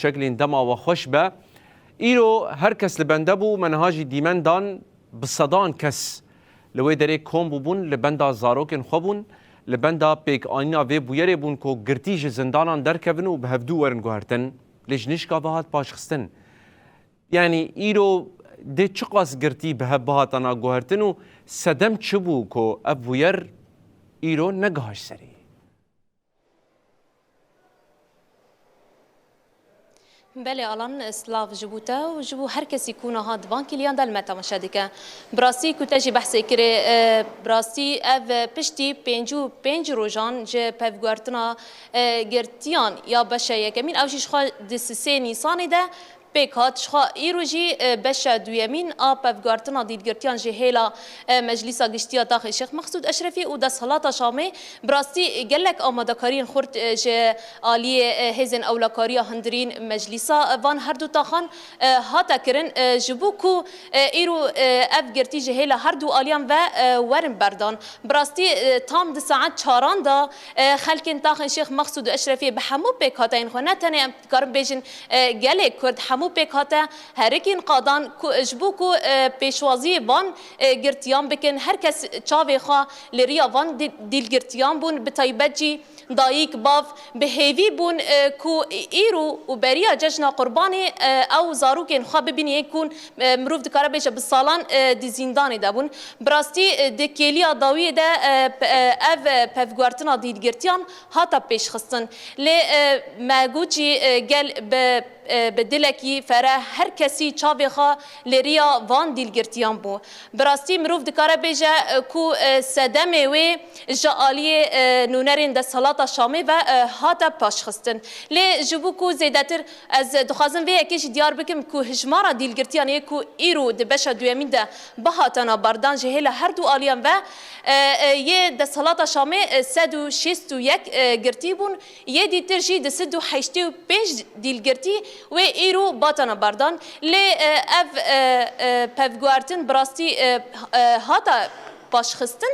شكل دما وخوش به ایرو هر کس لبنده بو منهاجی دیمن دان بصدان کس لوی داره کم بون لبنده زاروکن خوبون لبنده پیک آینا و بویره بون کو گرتیج زندانان درکبن و به هفدو ورن گوهرتن لجنشکا بهات پاشخستن یعنی ایرو ده چقاس گرتی به هبهاتانا گوهرتن و سدم چبو کو ابویر ایرو نگهاش سری بله الان اسلاف جبوتا و جبو هر کسی کونه هاد بانکی لیان دل متا مشادکه براسی کوتاجی بحث کره براسی او پشتی پنج روزان ج پفگارتنا گرتیان یا بشه یکمین اوجیش خوا دسسه نیسانی ده پیکات شخا ایروجی بشه دویمین آب افگارتنا دیدگرتیان جهیلا مجلس گشتیا داخل شیخ مقصود اشرفی و دست حالات شامی براستی گلک آماده کارین خورد ج عالی هزن اولکاریا هندرین مجلسا وان هر دو تاخان هاتا کرن جبو کو ایرو افگرتی جهیلا هر دو آلیان و ورن بردان براستی تام ده ساعت چاران دا خلکن داخل شیخ مقصود اشرفی به همو پیکاتین خو نه تنه کارم بیجن گلک کرد همو پیکاته هرکین قادان کو اجبو کو پیشوازی وان گرتیان بکن هر کس چاوی خوا لریا وان دیل گرتیان بون بتایبجی دایک باف بهیوی بون کو ایرو و بریا جشن قربانی او زاروکین خوا ببینی یکون مروف دکاره بیشه بسالان دی زندانی ده بون براستی دی کلیا داوی ده او پفگوارتنا دیل گرتیان هاتا پیش خستن لی مگوچی گل به دلکی فره هر کسی چاوی خوا لریا وان دیلگرتیان بو براستی مروف دکاره بیجه کو سدمه و جعالی نونرین ده سلاطه شامی و هاتا پاش خستن لی جبو کو زیدتر از دخوازم وی اکیش دیار بکم کو هجمارا دیلگرتیان یکو ایرو ده بشه دویمین ده بهاتانا بردان جهیل هر دو آلیان و یه ده سلاطه شامی 161 گرتی بون یه دیتر جی ده 185 دیلگرتی و ایرو باتنا بردان لی اف پفگوارتن براستی هاتا پاشخستن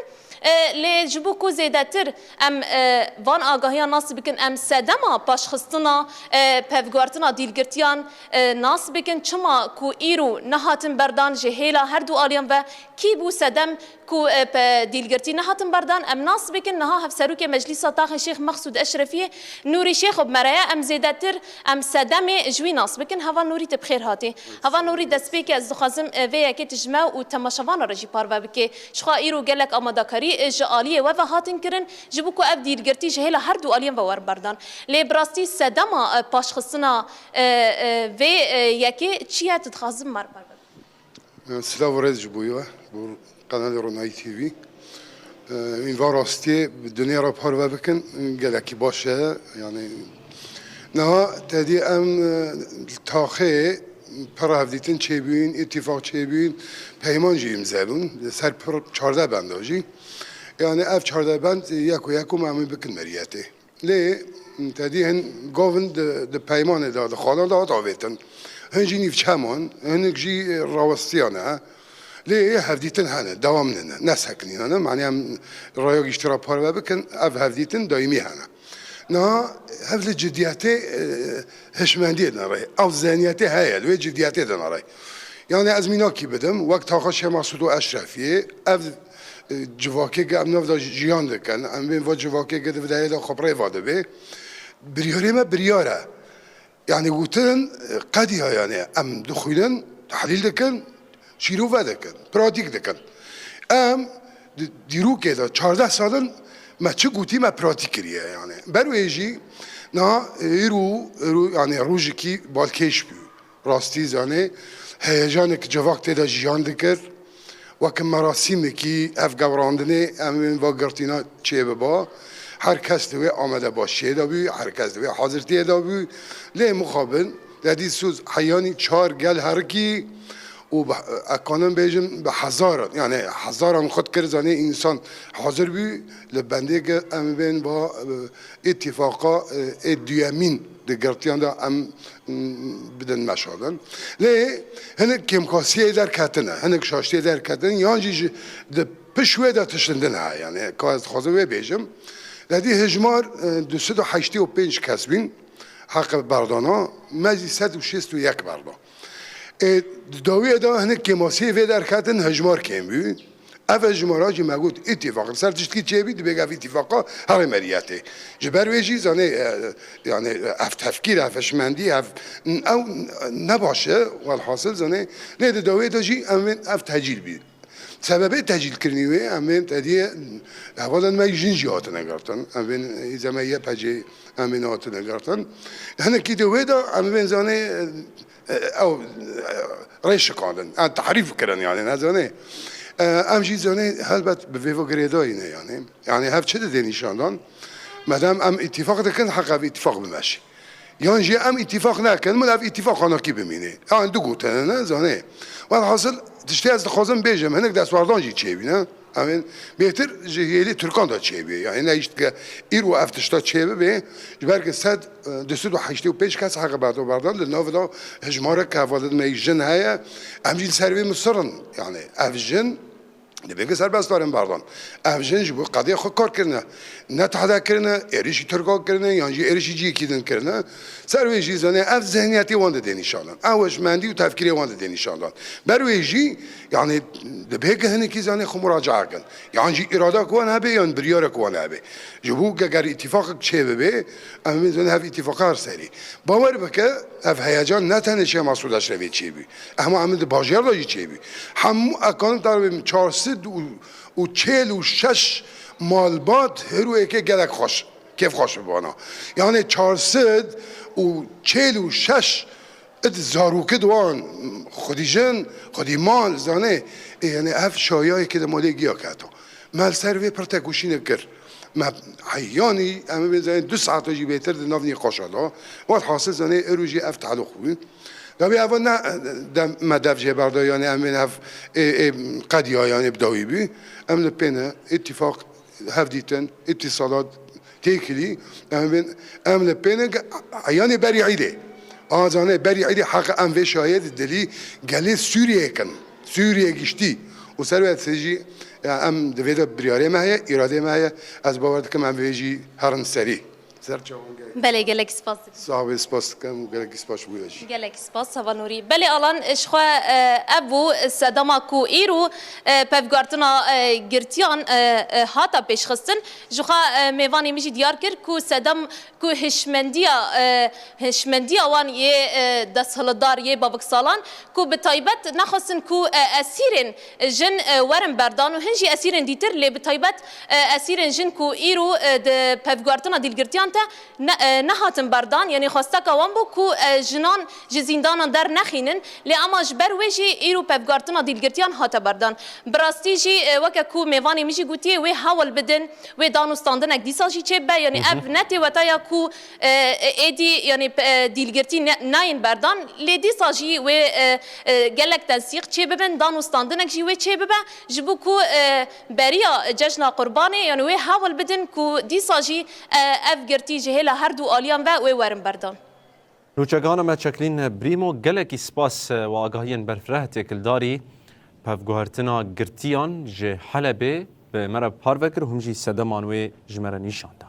لی جبو کو زیدتر ام وان آگاهیان ناس بکن ام سدما پاشخستنا پفگوارتنا دیلگرتیان ناس بکن چما کو ایرو نهاتن بردان جهیلا هر دو آلیان و کی بو سدم کو دیلگرتی نهاتن بردان ام ناس بکن نها هفسروک مجلس تاخ شیخ مقصود اشرفی نوری شیخ بمرایا ام زیدتر ام سدم جوی ناس بکن هوا نوری تبخیر هاتی هوا نوری دسبیک از دخازم وی کی تجمع و تماشوان رجی پاروا بکی شخا ایرو گلک آمادکاری جعالیه و هاتن کرن جبو کو اف دیلگرتی جهلا هر دو آلیان و ور بردان لی براستی سدما پاشخصنا و یکی چیه تدخازم مر بردان سلام ورز جبویه بر قناه رونای تیوی این واراستی دنیا را پارو بکن گلکی باشه یعنی نه تدی ام تاخه پر هفدیتن چه بین اتفاق چه بین پیمان جیم زبون سر پر 14 بنداجی یعنی اف 14 بند یکو معمول بکن مریته لی تدی هن گاون د پیمان داد خانه داد آویتن هنجی نیف چمان هنگی راوستیانه لی هفدیتن هنه دوام نه نسکنی هنه معنی هم رایج اشترا پاره بکن اف هفدیتن دائمی هنه نه هفل جدیته هشمندی نرای او زنیته هایل و جدیته نرای یعنی از مینا کی بدم وقت آخرش مسعود و اشرفیه اف جواکی که امنو دا جیان دکن امین و جواکی که دفعه دا خبره واده به بریاره ما بریاره یعنی گوتن قدی ها یعنی ام دخولن تحلیل دکن شیرو و دکن پراتیک دکن ام دیرو که دا 14 سالن ما چه گوتی ما پراتیک کریه یعنی برو ایجی نه ایرو یعنی روزی کی بالکش بی راستی زانه هیجانی که جواک دا جیان دکر وکم مراسمی کی اف گوراندنی امین و گرتینا چه ببا هر کس دوی آمده باشه دابی هر کس دوی حاضرتی دابی لی مخابن دادی سوز حیانی 4 گل هر کی و اکانم بیجم به هزار یعنی هزاران خود کرزانی انسان حاضر بی لبنده که امین با اتفاقا دیامین دگرتیان دا ام بدن مشادن لی هنگ کمکاسی در کتنه هنگ شاشتی در کتنه یانجی د پشوه دا تشندن ها یعنی که از خوزه بیجم لدی هجمار 285 کس بین حق بردانا مجی 161 بردان داوی دا هنه کماسی و در کتن هجمار کم بی اف هجمارا جی مگود اتفاق سر تشکی چه بید بگه اتفاقا هر مریته جبر ویجی زانه یعنی اف تفکیر افشمندی اف او نباشه والحاصل زانه لید داوی دا جی امن اف تجیل بید سبب تجیل کرنیوه امن تدیه اولا ما جنجی هات نگرتن امن ایزا ما یه پجی امن هات نگرتن هنه کی داوی دا امن زانه او ريش قادن تحريف كرن يعني نزانه امجي زانه هلبت بفيفو غريداينه يعني هف چه دي نشاندان مدام ام اتفاق دكن حق اتفاق بمشي يعني جي ام اتفاق نكن مدام اتفاق انا كي بمينه يعني دو قوتن زانه والحاصل تشتي از خازم بيجم هناك داس واردان جي چيبينه امين بهتر جهيلي تركان دا چيبي يعني نيشت که ايرو افتشتا چيبي به جبرك صد دستو حشتي و پیش کس حق بعدو بردان لناف دا هجماره که حوالد میجن هيا همجين سروي مصرن يعني افجن نبيك سر بس دارن بردان افجن جبو قضيه خود کار کرنه نه تحدا کرنه ایریشی ترکان کرنه يعني جي ایریشی جي کیدن کرنه سروي جي زنه اف ذهنيتي وانده دي نشانن اوش مندي و تفكيري وانده دي نشانن بروي جي يعني دبهك هني كي زاني خو مراجعه كن يعني جي اراده كون هبه يعني برياره كون هبه جبو اگر اتفاق چه به ام زنه هف اتفاق سري باور بك اف هيجان نتنه چه مسئولش روي چي بي اما عمل باجر لاجي چي بي هم اكون در 446 مالبات هروی که گلک خوش کیف خوش بوانا یعنی 446 زاروکه دوان خودی جن خودی مال زانه یعنی اف شایعی که مالی گیا کاتو مال سروی پرتکوشی نکر ما حیانی اما بزنی 2 ساعت جی بهتر نافنی قاشالا و حاصل زانه اروجی اف تعلق خوبی دبی اول نه مدف جبردا یعنی امین هف قدیا یعنی بدوی بی امن پنه اتفاق هفدیتن اتصالات تیکلی امن پنه یعنی بری عیده آزانه بری عیده حق ام و شاید دلی گلی سوریه کن سوریه گشتی و سرویت سجی ام دویدا بریاره ماهی اراده ماهی از باور دکم ام ویجی هرن سری بله گلک سپاس صاحب سپاس کم گلک سپاس بودش گلک سپاس هوا نوری بله الان اشخوا ابو صدما کو ایرو پفگارتنا گرتیان هاتا پیش خستن جخوا میوانی میشی دیار کرد کو صدم کو هشمندیا وان یه دست هلدار یه بابک سالان کو به تایبت نخواستن کو اسیرن جن ورم بردان و هنجی اسیرن دیتر لی به تایبت اسیرن جن کو ایرو پفگارتنا دیل گرتیان نهاتن بردان یعنی خواسته که وان بو کو جنان جزیندان در نخینن لی اما جبر ویجی ایرو پفگارتنا دیلگرتیان هات بردان براستی جی وکه کو میوانی میجی گوتی وی حاول بدن وی دانستاندن اک دیسال جی چه با یعنی اف نتی وتایا کو ایدی یعنی دیلگرتی ناین بردان لی دیسال جی وی گلک تنسیق چه ببن دانستاندن اک جی وی چه ببا جبو کو بریا جشن قربانی یعنی وی حاول بدن کو دیسال جی اف گرتی جهلا هر دو آلیان و ورم بردان نوچگان ما چکلین بریمو گلکی سپاس و آگاهین برفره تکلداری پفگوهرتنا گرتیان جه حلبه به مرا پاروکر همجی سدمان و جمره نیشانده